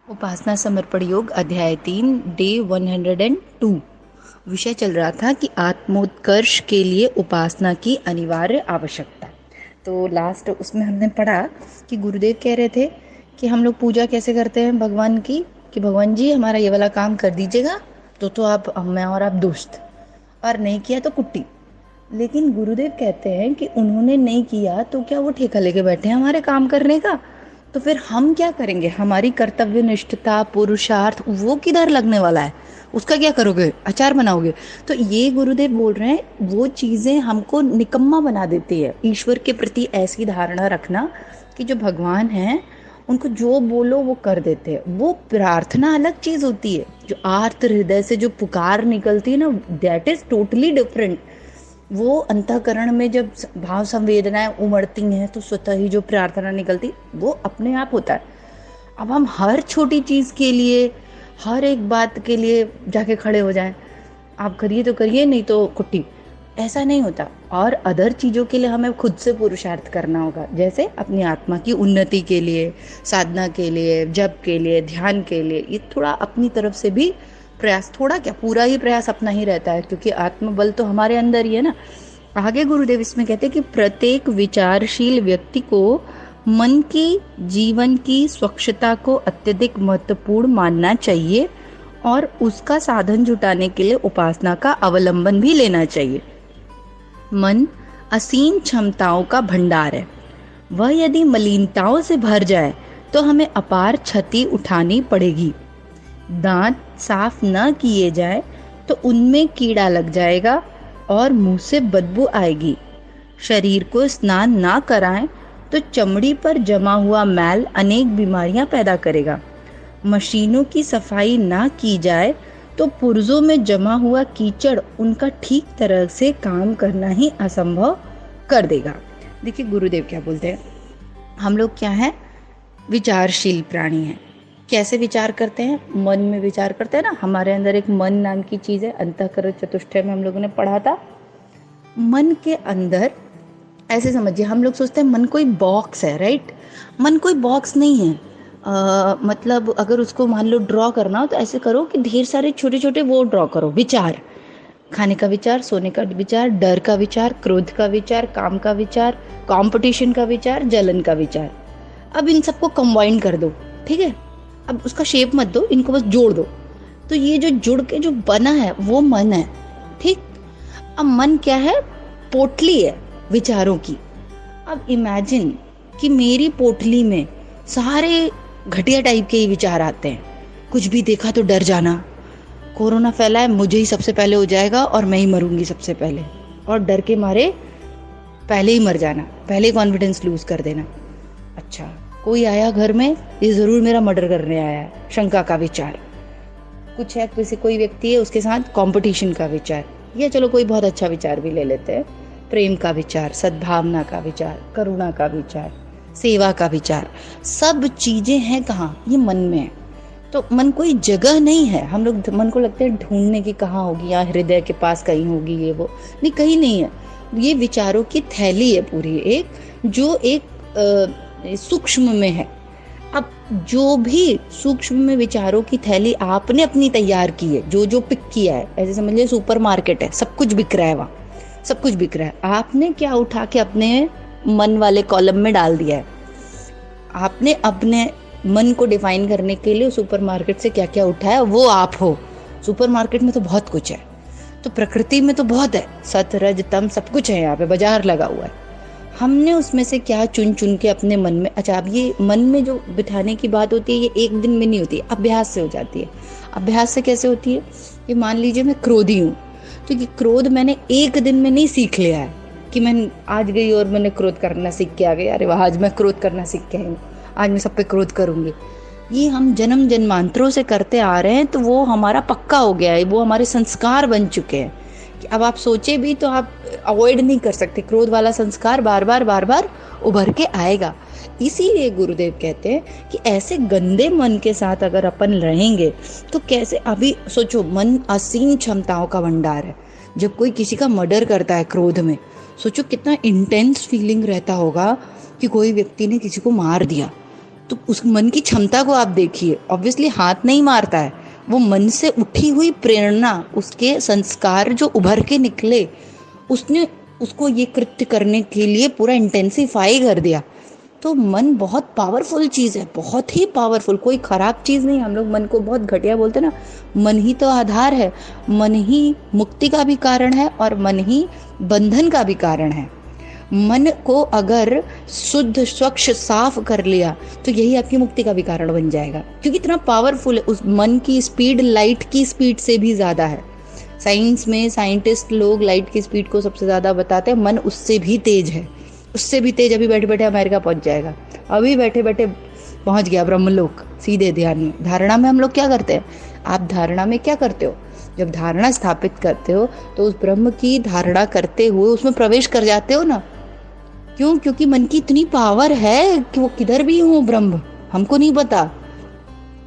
उपासना समर्पण योग अध्याय 3 डे 102। विषय चल रहा था कि आत्मोत्कर्ष के लिए उपासना की अनिवार्य आवश्यकता। तो लास्ट उसमें हमने पढ़ा कि गुरुदेव कह रहे थे कि हम लोग पूजा कैसे करते हैं भगवान की, कि भगवान जी हमारा ये वाला काम कर दीजिएगा तो आप, मैं और आप दोस्त, और नहीं किया तो कुट्टी। लेकिन गुरुदेव कहते हैं कि उन्होंने नहीं किया तो क्या वो ठेका लेके बैठे हैं हमारे काम करने का? तो फिर हम क्या करेंगे? हमारी कर्तव्य निष्ठता, पुरुषार्थ वो किधर लगने वाला है? उसका क्या करोगे? अचार बनाओगे? तो ये गुरुदेव बोल रहे हैं वो चीजें हमको निकम्मा बना देती है। ईश्वर के प्रति ऐसी धारणा रखना कि जो भगवान हैं उनको जो बोलो वो कर देते हैं। वो प्रार्थना अलग चीज होती है, जो आर्त हृदय से जो पुकार निकलती है ना, दैट इज टोटली डिफरेंट। वो अंतःकरण में जब भाव संवेदनाएं उमड़ती हैं तो स्वतः ही जो प्रार्थना निकलती वो अपने आप होता है। अब हम हर छोटी चीज के लिए, हर एक बात के लिए जाके खड़े हो जाएं, आप करिए तो करिए नहीं तो कुट्टी, ऐसा नहीं होता। और अदर चीजों के लिए हमें खुद से पुरुषार्थ करना होगा, जैसे अपनी आत्मा की उन्नति के लिए, साधना के लिए, जप के लिए, ध्यान के लिए। ये थोड़ा अपनी तरफ से भी प्रयास, थोड़ा क्या पूरा ही प्रयास अपना ही रहता है, क्योंकि आत्मबल तो हमारे अंदर ही है ना। आगे गुरुदेव इसमें कहते हैं कि प्रत्येक विचारशील व्यक्ति को मन की, जीवन की स्वच्छता को अत्यधिक महत्वपूर्ण मानना चाहिए और उसका साधन जुटाने के लिए उपासना का अवलंबन भी लेना चाहिए। मन असीम क्षमताओं का भंडार है। वह यदि मलिनताओं से भर जाए तो हमें अपार क्षति उठानी पड़ेगी। दांत साफ न किए जाए तो उनमें कीड़ा लग जाएगा और मुंह से बदबू आएगी। शरीर को स्नान ना कराएं तो चमड़ी पर जमा हुआ मैल अनेक बीमारियां पैदा करेगा। मशीनों की सफाई ना की जाए तो पुर्जों में जमा हुआ कीचड़ उनका ठीक तरह से काम करना ही असंभव कर देगा। देखिए गुरुदेव क्या बोलते हैं, हम लोग क्या है, विचारशील प्राणी हैं। कैसे विचार करते हैं? मन में विचार करते हैं ना। हमारे अंदर एक मन नाम की चीज है, अंतःकरण चतुष्टय में हम लोगों ने पढ़ा था। मन के अंदर ऐसे समझिए, हम लोग सोचते हैं मन कोई बॉक्स है, राइट? मन कोई बॉक्स नहीं है। मतलब अगर उसको मान लो ड्रॉ करना हो तो ऐसे करो कि ढेर सारे छोटे छोटे वो ड्रॉ करो, विचार। खाने का विचार, सोने का विचार, डर का विचार, क्रोध का विचार, काम का विचार, कंपटीशन का विचार, जलन का विचार। अब इन सबको कंबाइन कर दो, ठीक है? अब उसका शेप मत दो, इनको बस जोड़ दो, तो ये जो जुड़ के जो बना है वो मन है, ठीक? अब मन क्या है? पोटली है विचारों की। अब इमेजिन कि मेरी पोटली में सारे घटिया टाइप के ही विचार आते हैं। कुछ भी देखा तो डर जाना, कोरोना फैला है, मुझे ही सबसे पहले हो जाएगा और मैं ही मरूंगी सबसे पहले, और डर के मारे पहले ही मर जाना, पहले कॉन्फिडेंस लूज कर देना। अच्छा, कोई आया घर में, ये जरूर मेरा मर्डर करने आया है, शंका का विचार। कुछ है, किसी कोई व्यक्ति है, उसके साथ कंपटीशन का विचार, या चलो कोई बहुत अच्छा विचार भी ले लेते हैं, प्रेम का विचार, सद्भावना का विचार, करुणा का विचार, सेवा का विचार। सब चीजें हैं कहाँ? ये मन में है। तो मन कोई जगह नहीं है। हम लोग मन को लगता है ढूंढने की कहाँ होगी, या हृदय के पास कहीं होगी, ये वो नहीं, कहीं नहीं है। ये विचारों की थैली है पूरी, एक जो एक सूक्ष्म में है। अब जो भी सूक्ष्म में विचारों की थैली आपने अपनी तैयार की है, जो जो पिक किया है, ऐसे समझ लीजिए सुपर मार्केट है, सब कुछ बिक रहा है वहाँ, सब कुछ बिक रहा है। आपने क्या उठा के अपने मन वाले कॉलम में डाल दिया है? आपने अपने मन को डिफाइन करने के लिए सुपरमार्केट से क्या क्या उठाया, वो आप हो। सुपरमार्केट में तो बहुत कुछ है, तो प्रकृति में तो बहुत है, सत रज तम सब कुछ है, यहाँ पे बाजार लगा हुआ है। हमने उसमें से क्या चुन चुन के अपने मन में। अच्छा, अब ये मन में जो बिठाने की बात होती है, ये एक दिन में नहीं होती, अभ्यास से हो जाती है। अभ्यास से कैसे होती है? कि मान लीजिए मैं क्रोधी हूँ, तो ये क्रोध मैंने एक दिन में नहीं सीख लिया है कि मैं आज गई और मैंने क्रोध करना सीख के आ गई, अरे वाह आज मैं क्रोध करना सीख के आई हूँ, आज मैं सब पे क्रोध करूंगी। ये हम जन्म जन्मांतरों से करते आ रहे हैं, तो वो हमारा पक्का हो गया है, वो हमारे संस्कार बन चुके हैं कि अब आप सोचे भी तो आप अवॉइड नहीं कर सकते। क्रोध वाला संस्कार बार बार उभर के आएगा। इसीलिए गुरुदेव कहते हैं कि ऐसे गंदे मन के साथ अगर अपन रहेंगे तो कैसे। अभी सोचो, मन असीम क्षमताओं का भंडार है। जब कोई किसी का मर्डर करता है क्रोध में, सोचो कितना इंटेंस फीलिंग रहता होगा कि कोई व्यक्ति ने किसी को मार दिया, तो उस मन की क्षमता को आप देखिए, ऑब्वियसली हाथ नहीं मारता है, वो मन से उठी हुई प्रेरणा, उसके संस्कार जो उभर के निकले, उसने उसको ये कृत्य करने के लिए पूरा इंटेंसिफाई कर दिया। तो मन बहुत पावरफुल चीज़ है, बहुत ही पावरफुल, कोई खराब चीज़ नहीं। हम लोग मन को बहुत घटिया बोलते ना, मन ही तो आधार है, मन ही मुक्ति का भी कारण है और मन ही बंधन का भी कारण है। मन को अगर शुद्ध स्वच्छ साफ कर लिया तो यही आपकी मुक्ति का भी कारण बन जाएगा, क्योंकि इतना पावरफुल है। उस मन की स्पीड लाइट की स्पीड से भी ज़्यादा है। साइंस में साइंटिस्ट लोग लाइट की स्पीड को सबसे ज़्यादा बताते हैं, मन उससे भी तेज है, उससे भी तेज। अभी बैठे बैठे अमेरिका पहुंच जाएगा, अभी बैठे बैठे पहुंच गया ब्रह्मलोक सीधे ध्यान में। धारणा में हम लोग क्या करते हैं, आप धारणा में क्या करते हो, जब धारणा स्थापित करते हो तो उस ब्रह्म की धारणा करते हुए उसमें प्रवेश कर जाते हो ना। क्यों? क्योंकि मन की इतनी पावर है कि वो किधर भी हो ब्रह्म हमको नहीं पता,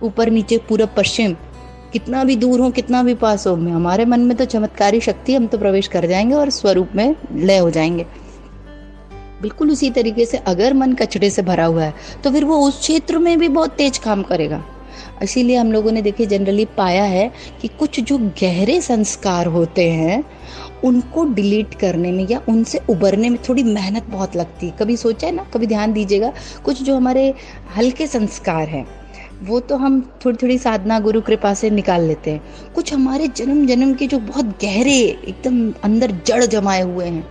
ऊपर नीचे पूरब पश्चिम, कितना भी दूर हो कितना भी पास हो, हमारे मन में तो चमत्कारी शक्ति, हम तो प्रवेश कर जाएंगे और स्वरूप में लय हो जाएंगे। बिल्कुल उसी तरीके से अगर मन कचड़े से भरा हुआ है तो फिर वो उस क्षेत्र में भी बहुत तेज काम करेगा। इसीलिए हम लोगों ने देखिए जनरली पाया है कि कुछ जो गहरे संस्कार होते हैं उनको डिलीट करने में या उनसे उबरने में थोड़ी मेहनत बहुत लगती है। कभी सोचा है ना, कभी ध्यान दीजिएगा, कुछ जो हमारे हल्के संस्कार हैं वो तो हम थोड़ी थोड़ी साधना गुरु कृपा से निकाल लेते हैं। कुछ हमारे जन्म जन्म के जो बहुत गहरे एकदम अंदर जड़ जमाए हुए हैं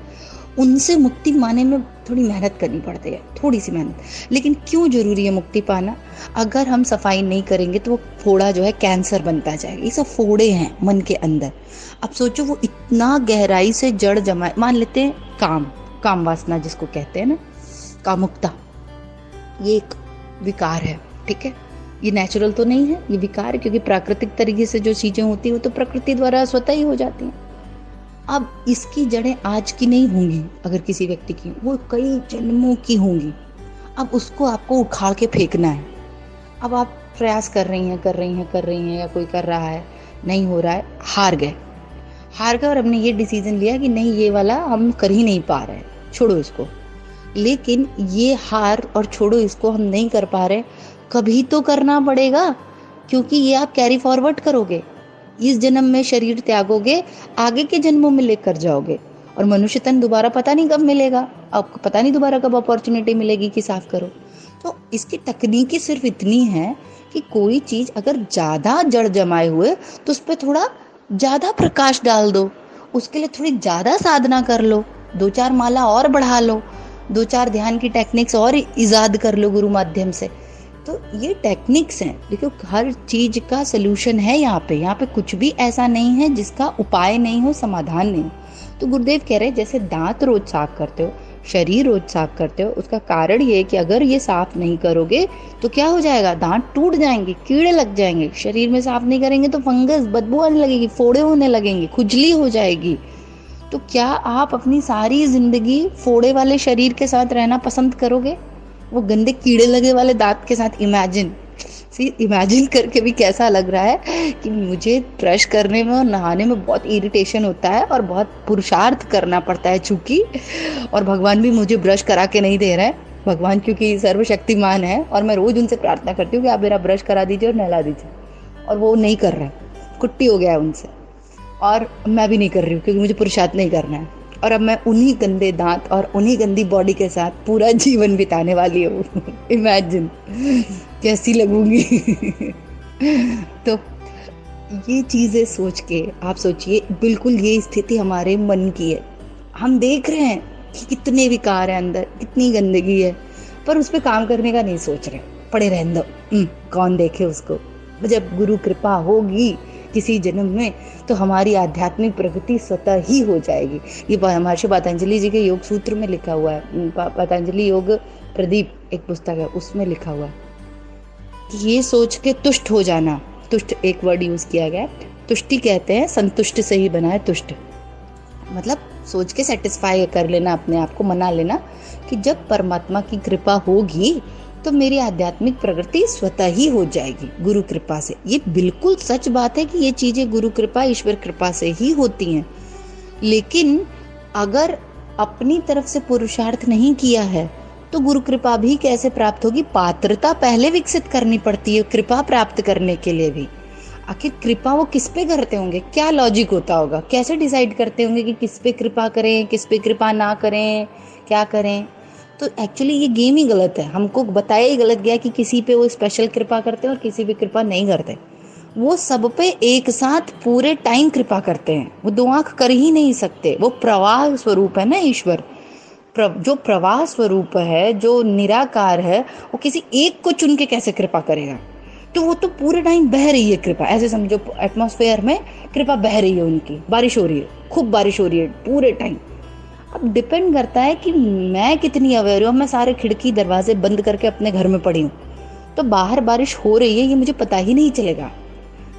उनसे मुक्ति पाने में थोड़ी मेहनत करनी पड़ती है, थोड़ी सी मेहनत। लेकिन क्यों जरूरी है मुक्ति पाना? अगर हम सफाई नहीं करेंगे तो वो फोड़ा जो है कैंसर बनता जाएगा। ये सब फोड़े हैं मन के अंदर। अब सोचो वो इतना गहराई से जड़ जमा, मान लेते हैं काम वासना जिसको कहते हैं ना, कामुकता, ये एक विकार है, ठीक है। ये नेचुरल तो नहीं है, ये विकार है, क्योंकि प्राकृतिक तरीके से जो चीजें होती है वो तो प्रकृति द्वारा स्वतः ही हो जाती हैं। अब इसकी जड़ें आज की नहीं होंगी, अगर किसी व्यक्ति की, वो कई जन्मों की होंगी। अब उसको आपको उखाड़ के फेंकना है। अब आप प्रयास कर रही हैं या कोई कर रहा है, नहीं हो रहा है, हार गए और हमने ये डिसीजन लिया कि नहीं ये वाला हम कर ही नहीं पा रहे, छोड़ो इसको। लेकिन ये हार और छोड़ो इसको हम नहीं कर पा रहे, कभी तो करना पड़ेगा, क्योंकि ये आप कैरी फॉरवर्ड करोगे, इस जन्म में शरीर त्यागोगे, आगे के जन्मों में लेकर जाओगे, और मनुष्य तन दोबारा पता नहीं कब मिलेगा, आपको पता नहीं दोबारा कब अपॉर्चुनिटी मिलेगी कि साफ करो। तो इसकी तकनीकी सिर्फ इतनी है कि कोई चीज अगर ज्यादा जड़ जमाए हुए तो उस पर थोड़ा ज्यादा प्रकाश डाल दो, उसके लिए थोड़ी ज्यादा साधना कर लो, 2-4 माला और बढ़ा लो, 2-4 ध्यान की टेक्निक्स और इजाद कर लो गुरु माध्यम से। तो ये टेक्निक्स हैं, देखो हर चीज का सलूशन है यहाँ पे कुछ भी ऐसा नहीं है जिसका उपाय नहीं हो, समाधान नहीं हो। तो गुरुदेव कह रहे हैं जैसे दांत रोज साफ करते हो, शरीर रोज साफ करते हो, उसका कारण ये है कि अगर ये साफ नहीं करोगे तो क्या हो जाएगा, दांत टूट जाएंगे, कीड़े लग जाएंगे। शरीर में साफ नहीं करेंगे तो फंगस, बदबू आने लगेगी, फोड़े होने लगेंगे, खुजली हो जाएगी। तो क्या आप अपनी सारी जिंदगी फोड़े वाले शरीर के साथ रहना पसंद करोगे, वो गंदे कीड़े लगे वाले दांत के साथ? इमेजिन करके भी कैसा लग रहा है कि मुझे ब्रश करने में और नहाने में बहुत इरिटेशन होता है और बहुत पुरुषार्थ करना पड़ता है चूंकि, और भगवान भी मुझे ब्रश करा के नहीं दे रहे हैं। भगवान क्योंकि सर्वशक्तिमान है और मैं रोज उनसे प्रार्थना करती हूँ कि आप मेरा ब्रश करा दीजिए और नहला दीजिए, और वो नहीं कर रहे, कुट्टी हो गया है उनसे, और मैं भी नहीं कर रही हूँ क्योंकि मुझे पुरुषार्थ नहीं करना है। और अब मैं उन्हीं गंदे दांत और उन्हीं गंदी बॉडी के साथ पूरा जीवन बिताने वाली हूँ। इमेजिन कैसी लगूंगी। तो ये चीजें सोच के आप सोचिए, बिल्कुल ये स्थिति हमारे मन की है। हम देख रहे हैं कि कितने विकार है अंदर, कितनी गंदगी है, पर उस पर काम करने का नहीं सोच रहे, पड़े रहने दो, कौन देखे उसको। जब गुरु कृपा होगी किसी जन्म में तो हमारी आध्यात्मिक प्रगति स्वतः ही हो जाएगी। ये महर्षि पतंजलि जी के योग सूत्र में लिखा हुआ है, पतंजलि योग प्रदीप एक पुस्तक है, उसमें लिखा हुआ है कि ये सोच के तुष्ट हो जाना, तुष्ट एक वर्ड यूज किया गया, तुष्टि कहते हैं संतुष्ट से ही बना है तुष्ट, मतलब सोच के सेटिस्फाई कर लेना, अपने आप को मना लेना कि जब परमात्मा की कृपा होगी तो मेरी आध्यात्मिक प्रगति स्वतः ही हो जाएगी गुरु कृपा से। ये बिल्कुल सच बात है कि ये चीजें गुरु कृपा, ईश्वर कृपा से ही होती हैं। लेकिन अगर अपनी तरफ से पुरुषार्थ नहीं किया है तो गुरु कृपा भी कैसे प्राप्त होगी? पात्रता पहले विकसित करनी पड़ती है कृपा प्राप्त करने के लिए भी। आखिर कृपा वो किस पे करते होंगे? क्या लॉजिक होता होगा? कैसे डिसाइड करते होंगे कि किस पे कृपा करें, किस पे कृपा ना करें, क्या करें? तो एक्चुअली ये गेम ही गलत है, हमको बताया ही गलत गया कि किसी पे वो स्पेशल कृपा करते हैं और किसी पे कृपा नहीं करते। वो सब पे एक साथ पूरे टाइम कृपा करते हैं, वो दो आंख कर ही नहीं सकते। वो प्रवाह स्वरूप है ना ईश्वर, जो प्रवाह स्वरूप है, जो निराकार है, वो किसी एक को चुन के कैसे कृपा करेगा? तो वो तो पूरे टाइम बह रही है कृपा, ऐसे समझो एटमॉस्फेयर में कृपा बह रही है उनकी, बारिश हो रही है, खूब बारिश हो रही है पूरे टाइम। अब डिपेंड करता है कि मैं कितनी अवेयर हूँ। मैं सारे खिड़की दरवाजे बंद करके अपने घर में पड़ी हूँ, तो बाहर बारिश हो रही है ये मुझे पता ही नहीं चलेगा।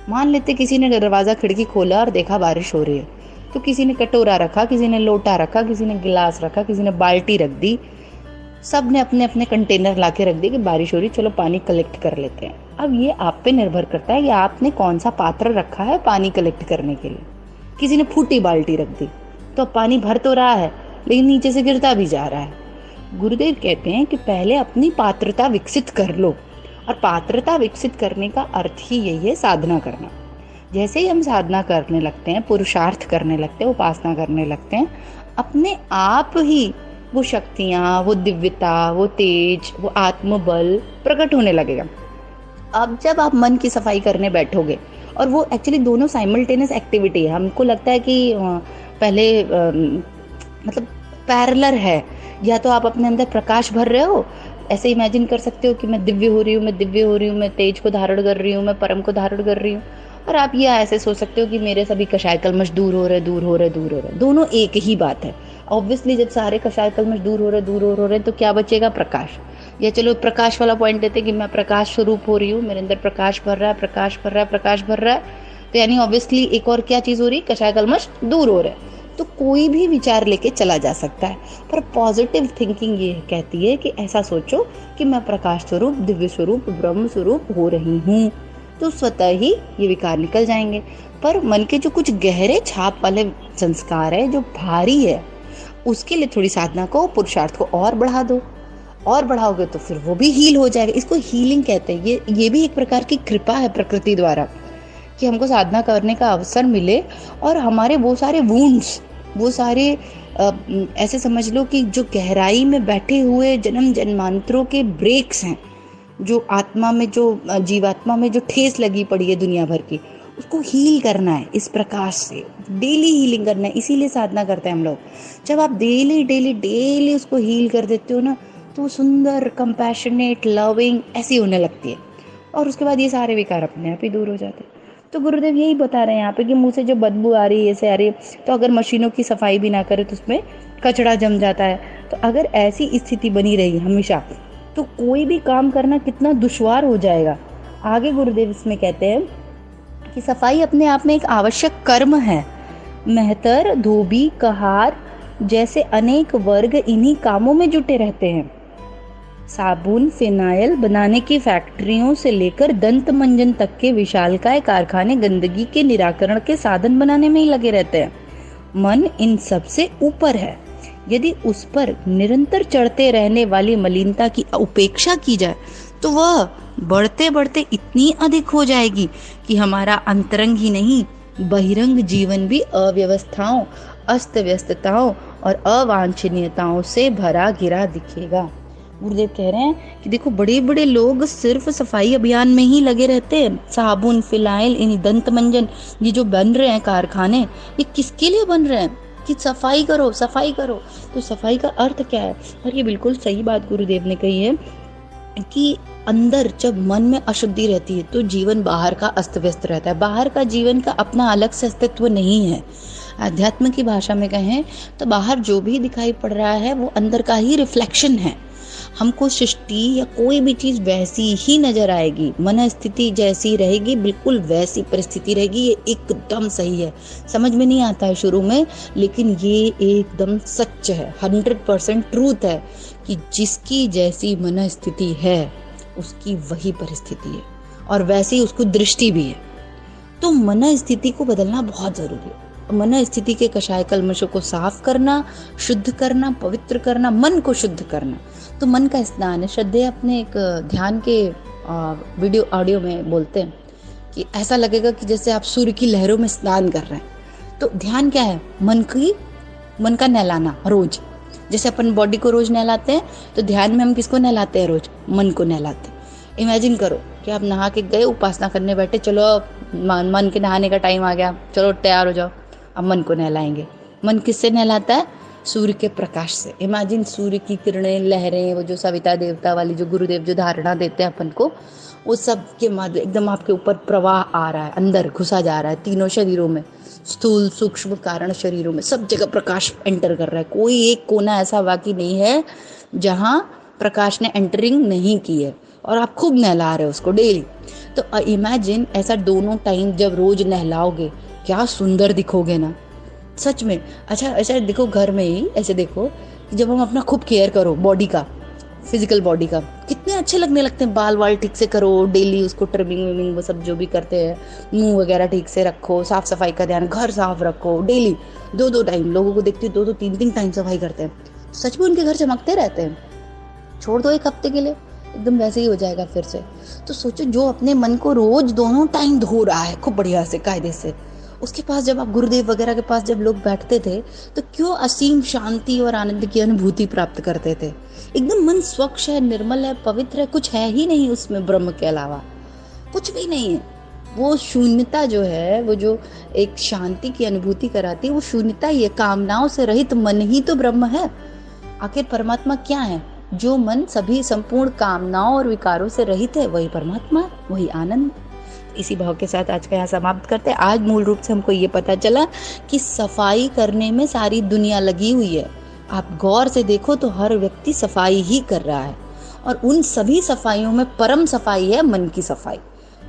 मान लेते किसी ने दरवाज़ा खिड़की खोला और देखा बारिश हो रही है, तो किसी ने कटोरा रखा, किसी ने लोटा रखा, किसी ने गिलास रखा, किसी ने बाल्टी रख दी, सब ने अपने अपने कंटेनर ला के रख दिए कि बारिश हो रही, चलो पानी कलेक्ट कर लेते हैं। अब ये आप पे निर्भर करता है कि आपने कौन सा पात्र रखा है पानी कलेक्ट करने के लिए। किसी ने फूटी बाल्टी रख दी, तो पानी भर तो रहा है लेकिन नीचे से गिरता भी जा रहा है। गुरुदेव कहते हैं कि पहले अपनी पात्रता विकसित कर लो, और पात्रता विकसित करने का अर्थ ही यही है साधना करना। जैसे ही हम साधना करने लगते हैं, पुरुषार्थ करने लगते हैं, उपासना करने लगते हैं, अपने आप ही वो शक्तियाँ, वो दिव्यता, वो तेज, वो आत्मबल प्रकट होने लगेगा। अब जब आप मन की सफाई करने बैठोगे, और वो एक्चुअली दोनों साइमल्टेनियस एक्टिविटी है, हमको लगता है कि पहले मतलब पैरेलल है। या तो आप अपने अंदर प्रकाश भर रहे हो, ऐसे इमेजिन कर सकते हो कि मैं दिव्य हो रही हूँ, मैं दिव्य हो रही हूँ, मैं तेज को धारण कर रही हूँ, मैं परम को धारण कर रही हूँ। और आप ये ऐसे सोच सकते हो कि मेरे सभी कषाय कल्मश दूर हो रहे, दूर हो रहे, दूर हो रहे। दोनों एक ही बात है। ऑब्वियसली जब सारे कषाय कल्मश दूर हो रहे, दूर हो रहे, तो क्या बचेगा? प्रकाश। या चलो प्रकाश वाला पॉइंट लेते कि मैं प्रकाश स्वरूप हो रही हूँ, मेरे अंदर प्रकाश भर रहा है, प्रकाश भर रहा है, प्रकाश भर रहा है, तो यानी ऑब्वियसली एक और क्या चीज़ हो रही है? कषाय कल्मश दूर हो रहे हैं। तो कोई भी विचार लेके चला जा सकता है, पर पॉजिटिव थिंकिंग ये कहती है कि ऐसा सोचो कि मैं प्रकाश स्वरूप, दिव्य स्वरूप, ब्रह्म स्वरूप हो रही हूँ, तो स्वतः ही ये विकार निकल जाएंगे। पर मन के जो कुछ गहरे छाप वाले संस्कार है, जो भारी है, उसके लिए थोड़ी साधना को, पुरुषार्थ को और बढ़ा दो, और बढ़ाओगे तो फिर वो भी हील हो जाएगा। इसको हीलिंग कहते हैं। ये भी एक प्रकार की कृपा है प्रकृति द्वारा, कि हमको साधना करने का अवसर मिले और हमारे वो सारे वुंड्स, वो सारे ऐसे समझ लो कि जो गहराई में बैठे हुए जन्म जन्मांतरों के ब्रेक्स हैं, जो आत्मा में, जो जीवात्मा में जो ठेस लगी पड़ी है दुनिया भर की, उसको हील करना है इस प्रकाश से। डेली हीलिंग करना है, इसीलिए साधना करते हैं हम लोग। जब आप डेली डेली डेली उसको हील कर देते हो ना, तो सुंदर, कंपैशनेट, लविंग ऐसी होने लगती है, और उसके बाद ये सारे विकार अपने आप ही दूर हो जाते हैं। तो गुरुदेव यही बता रहे हैं यहाँ पे कि मुंह से जो बदबू आ रही है, ऐसे आ रही है, तो अगर मशीनों की सफाई भी ना करे तो उसमें कचरा जम जाता है। तो अगर ऐसी स्थिति बनी रही हमेशा, तो कोई भी काम करना कितना दुश्वार हो जाएगा। आगे गुरुदेव इसमें कहते हैं कि सफाई अपने आप में एक आवश्यक कर्म है। मेहतर, धोबी, कहार जैसे अनेक वर्ग इन्हीं कामों में जुटे रहते हैं। साबुन, फिनाइल बनाने की फैक्ट्रियों से लेकर दंत मंजन तक के विशालकाय कारखाने गंदगी के निराकरण के साधन बनाने में ही लगे रहते हैं। मन इन सब से ऊपर है। यदि उस पर निरंतर चढ़ते रहने वाली मलिनता की उपेक्षा की जाए, तो वह बढ़ते बढ़ते इतनी अधिक हो जाएगी कि हमारा अंतरंग ही नहीं, बहिरंग जीवन भी अव्यवस्थाओं, अस्त व्यस्तताओं और अवांछनीयताओं से भरा गिरा दिखेगा। गुरुदेव कह रहे हैं कि देखो, बड़े बड़े लोग सिर्फ सफाई अभियान में ही लगे रहते हैं। साबुन, फिनाइल, इन दंत मंजन, ये जो बन रहे हैं कारखाने, ये किसके लिए बन रहे हैं? कि सफाई करो, सफाई करो। तो सफाई का अर्थ क्या है? और ये बिल्कुल सही बात गुरुदेव ने कही है कि अंदर जब मन में अशुद्धि रहती है तो जीवन बाहर का अस्त व्यस्त रहता है। बाहर का जीवन का अपना अलग से अस्तित्व नहीं है। अध्यात्म की भाषा में कहें तो बाहर जो भी दिखाई पड़ रहा है वो अंदर का ही रिफ्लेक्शन है। हमको सृष्टि या कोई भी चीज वैसी ही नजर आएगी, मन स्थिति जैसी रहेगी, बिल्कुल वैसी परिस्थिति रहेगी। ये एकदम सही है, समझ में नहीं आता है शुरू में, लेकिन ये एकदम सच है, 100% ट्रूथ है कि जिसकी जैसी मन स्थिति है उसकी वही परिस्थिति है, और वैसी उसको दृष्टि भी है। तो मन स्थिति को बदलना बहुत जरूरी है। मन स्थिति के कषाय कल्मशों को साफ करना, शुद्ध करना, पवित्र करना, मन को शुद्ध करना। तो मन का स्नान है। श्रद्धेय अपने एक ध्यान के वीडियो ऑडियो में बोलते हैं कि ऐसा लगेगा कि जैसे आप सूर्य की लहरों में स्नान कर रहे हैं। तो ध्यान क्या है? मन का नहलाना रोज। जैसे अपन बॉडी को रोज नहलाते हैं, तो ध्यान में हम किसको नहलाते हैं? रोज मन को नहलाते हैं। इमेजिन करो कि आप नहा के गए, उपासना करने बैठे, चलो मन के नहाने का टाइम आ गया, चलो तैयार हो जाओ, अब मन को नहलाएंगे। मन किससे नहलाता है? सूर्य के प्रकाश से। इमेजिन सूर्य की किरणें, लहरें, वो जो सविता देवता वाली जो गुरुदेव जो धारणा देते हैं अपन को, वो सब के माध्यम एकदम आपके ऊपर प्रवाह आ रहा है, अंदर घुसा जा रहा है, तीनों शरीरों में, स्थूल सूक्ष्म कारण शरीरों में सब जगह प्रकाश एंटर कर रहा है। कोई एक कोना ऐसा बाकी नहीं है जहाँ प्रकाश ने एंटरिंग नहीं की है, और आप खूब नहला रहे हो उसको डेली। तो इमेजिन ऐसा दोनों टाइम जब रोज नहलाओगे, क्या सुंदर दिखोगे ना, सच में। अच्छा ऐसा देखो, घर में ही ऐसे देखो कि जब हम अपना खूब केयर करो बॉडी का, फिजिकल बॉडी का, कितने अच्छे लगने लगते हैं। बाल वाल ठीक से करो डेली, उसको ट्रिमिंग विमिंग वो सब जो भी करते हैं, मुंह वगैरह ठीक से रखो, साफ सफाई का ध्यान, घर साफ रखो डेली। 2-2 टाइम लोगों को देखती हूँ 2-2 3-3 टाइम सफाई करते हैं, सच में उनके घर चमकते रहते हैं। छोड़ दो एक हफ्ते के लिए, एकदम वैसे ही हो जाएगा फिर से। तो सोचो, जो अपने मन को रोज दोनों टाइम धो रहा है खूब बढ़िया से, कायदे से, उसके पास जब आप गुरुदेव वगैरह के पास जब लोग बैठते थे, तो क्यों असीम शांति और आनंद की अनुभूति प्राप्त करते थे। एकदम मन स्वच्छ है, निर्मल है, पवित्र है, कुछ है ही नहीं उसमें ब्रह्म के अलावा, कुछ भी नहीं है। वो शून्यता जो है, वो जो एक शांति की अनुभूति कराती है, वो शून्यता ही है। कामनाओं से रहित मन ही तो ब्रह्म है। आखिर परमात्मा क्या है? जो मन सभी संपूर्ण कामनाओं और विकारों से रहित है, वही परमात्मा है, वही आनंद। इसी भाव के साथ आज का यहाँ समाप्त करते हैं। आज मूल रूप से हमको ये पता चला कि सफाई करने में सारी दुनिया लगी हुई है। आप गौर से देखो तो हर व्यक्ति सफाई ही कर रहा है, और उन सभी सफाइयों में परम सफाई है मन की सफाई।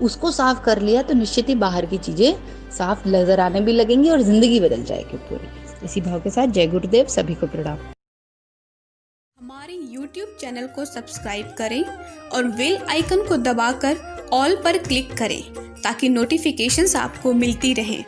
उसको साफ कर लिया तो निश्चित ही बाहर की चीजें साफ नजर आने भी लगेंगी और जिंदगी बदल जाएगी पूरी। इसी भाव के साथ जय गुरुदेव, सभी को प्रणाम। हमारे YouTube चैनल को सब्सक्राइब करें और बेल आइकन को दबाकर ऑल पर क्लिक करें ताकि नोटिफिकेशंस आपको मिलती रहें।